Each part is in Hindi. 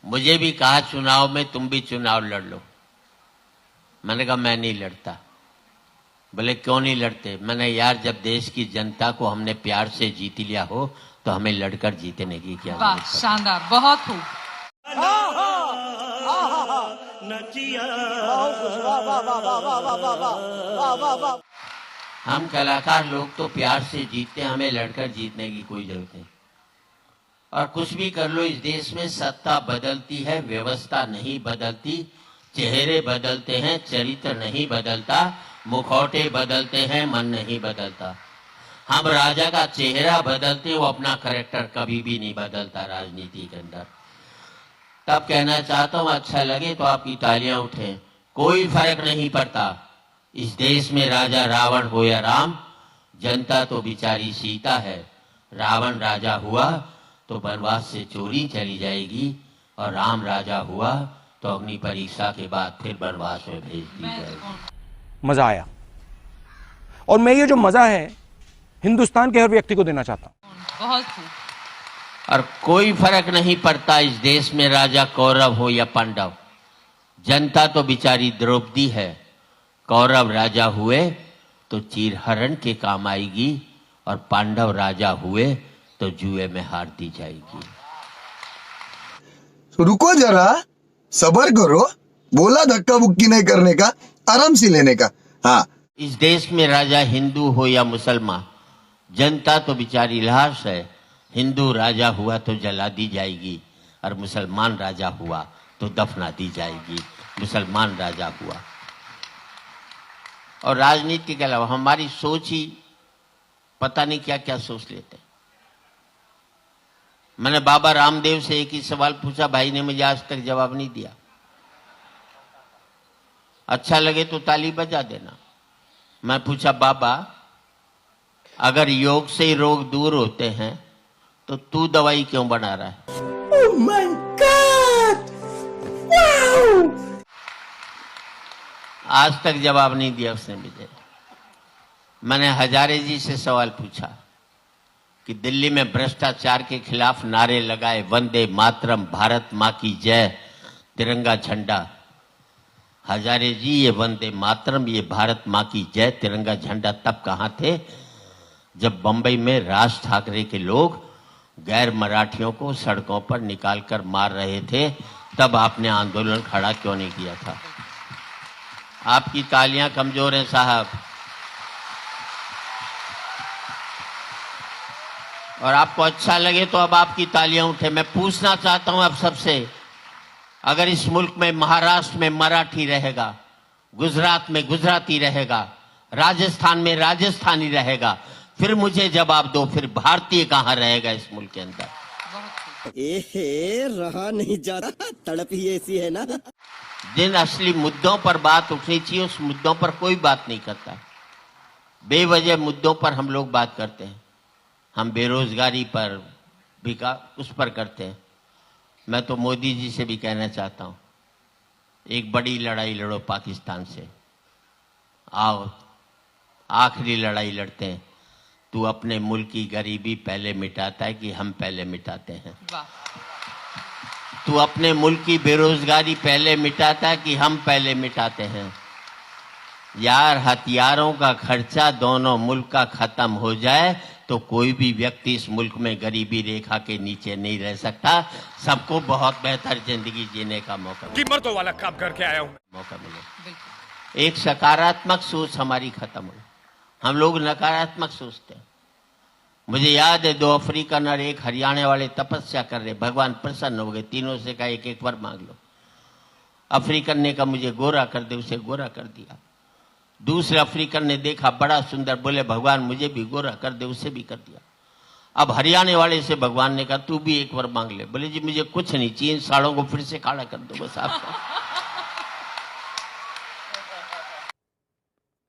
मुझे भी कहा चुनाव में तुम भी चुनाव लड़ लो। मैंने कहा मैं नहीं लड़ता। बोले क्यों नहीं लड़ते? मैंने यार जब देश की जनता को हमने प्यार से जीत लिया हो तो हमें लड़कर जीतने की क्या जरूरत है? शानदार, बहुत खूब। हम कलाकार लोग तो प्यार से जीतते हैं, हमें लड़कर जीतने की कोई जरूरत नहीं। और कुछ भी कर लो, इस देश में सत्ता बदलती है, व्यवस्था नहीं बदलती। चेहरे बदलते हैं, चरित्र नहीं बदलता। मुखौटे बदलते हैं, मन नहीं बदलता। हम राजा का चेहरा बदलते, वो अपना कैरेक्टर कभी भी नहीं बदलता राजनीति के अंदर। तब कहना चाहता हूं, अच्छा लगे तो आपकी तालियां उठें। कोई फर्क नहीं पड़ता इस देश में राजा रावण हो या राम, जनता तो बेचारी सीता है। रावण राजा हुआ तो वनवास से चोरी चली जाएगी, और राम राजा हुआ तो अग्नि परीक्षा के बाद फिर वनवास में भेज दी जाएगी। मजा आया, और मैं ये जो मजा है हिंदुस्तान के हर व्यक्ति को देना चाहता हूं। बहुत खूब। और कोई फर्क नहीं पड़ता इस देश में राजा कौरव हो या पांडव, जनता तो बेचारी द्रौपदी है। कौरव राजा हुए तो चीरहरण के काम आएगी, और पांडव राजा हुए तो जुए में हार दी जाएगी। रुको जरा, सब्र करो। बोला धक्का बुक्की नहीं करने का, आराम से लेने का। हाँ, इस देश में राजा हिंदू हो या मुसलमान, जनता तो बेचारी लाश है। हिंदू राजा हुआ तो जला दी जाएगी, और मुसलमान राजा हुआ तो दफना दी जाएगी। मुसलमान राजा हुआ। और राजनीति के अलावा हमारी सोच ही पता नहीं क्या क्या सोच लेते हैं। मैंने बाबा रामदेव से एक ही सवाल पूछा, भाई ने मुझे आज तक जवाब नहीं दिया। अच्छा लगे तो ताली बजा देना। मैं पूछा, बाबा अगर योग से ही रोग दूर होते हैं तो तू दवाई क्यों बना रहा है? Oh my God! Wow! आज तक जवाब नहीं दिया उसने मुझे। मैंने हजारे जी से सवाल पूछा कि दिल्ली में भ्रष्टाचार के खिलाफ नारे लगाए, वंदे मातरम, भारत मां की जय, तिरंगा झंडा। हजारे जी, ये वंदे मातरम, ये भारत मां की जय, तिरंगा झंडा तब कहां थे जब बंबई में राज ठाकरे के लोग गैर मराठियों को सड़कों पर निकालकर मार रहे थे? तब आपने आंदोलन खड़ा क्यों नहीं किया था? आपकी तालियां कमजोर हैं साहब। और आपको अच्छा लगे तो अब आपकी तालियां उठे। मैं पूछना चाहता हूं आप सबसे, अगर इस मुल्क में महाराष्ट्र में मराठी रहेगा, गुजरात में गुजराती रहेगा, राजस्थान में राजस्थानी रहेगा, फिर मुझे जवाब दो, फिर भारतीय कहां रहेगा इस मुल्क के अंदर? रहा नहीं जाता, तड़प ही ऐसी है ना। जिन असली मुद्दों पर बात उठनी चाहिए उस मुद्दों पर कोई बात नहीं करता। बेवजह मुद्दों पर हम लोग बात करते हैं। हम बेरोजगारी पर उस पर करते हैं। मैं तो मोदी जी से भी कहना चाहता हूं, एक बड़ी लड़ाई लड़ो पाकिस्तान से। आओ, आखिरी लड़ाई लड़ते हैं। तू अपने मुल्क की गरीबी पहले मिटाता है कि हम पहले मिटाते हैं? तू अपने मुल्क की बेरोजगारी पहले मिटाता है कि हम पहले मिटाते हैं? यार, हथियारों का खर्चा दोनों मुल्क का खत्म हो जाए तो कोई भी व्यक्ति इस मुल्क में गरीबी रेखा के नीचे नहीं रह सकता। सबको बहुत बेहतर जिंदगी जीने का मौका मिले। मर्दों वाला काम करके आया हूं। मौका मिले। एक सकारात्मक सोच हमारी खत्म हो। हम लोग नकारात्मक सोचते हैं। मुझे याद है 2 अफ्रीकन और 1 हरियाणा वाले तपस्या कर रहे, भगवान प्रसन्न हो गए। तीनों से कहा एक एक वर मांग लो। अफ्रीकन ने कहा मुझे गोरा कर दे, उसे गोरा कर दिया। दूसरे अफ्रीकन ने देखा बड़ा सुंदर, बोले भगवान मुझे भी गोरा कर दे, उसे भी कर दिया। अब हरियाणा वाले से भगवान ने कहा तू भी एक वर मांग ले। बोले जी मुझे कुछ नहीं चाहिए, इन साड़ों को फिर से काला कर दो बस। आपका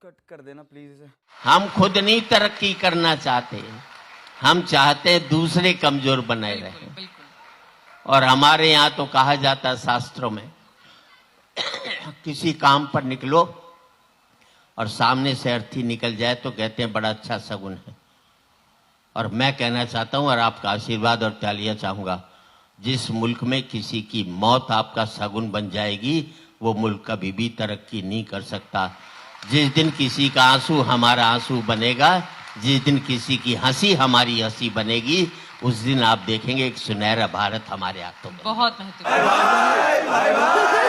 कट कर देना प्लीज। हम खुद नहीं तरक्की करना चाहते, हम चाहते हैं दूसरे कमजोर बनाए रहे। और हमारे यहाँ तो कहा जाता है शास्त्रों में, किसी काम पर निकलो और सामने से अर्थी निकल जाए तो कहते हैं बड़ा अच्छा शगुन है। और मैं कहना चाहता हूं और आपका आशीर्वाद और तालियां चाहूंगा, जिस मुल्क में किसी की मौत आपका शगुन बन जाएगी, वो मुल्क कभी भी तरक्की नहीं कर सकता। जिस दिन किसी का आंसू हमारा आंसू बनेगा, जिस दिन किसी की हंसी हमारी हंसी बनेगी, उस दिन आप देखेंगे एक सुनहरा भारत हमारे हाथों में। बहुत महत्वपूर्ण।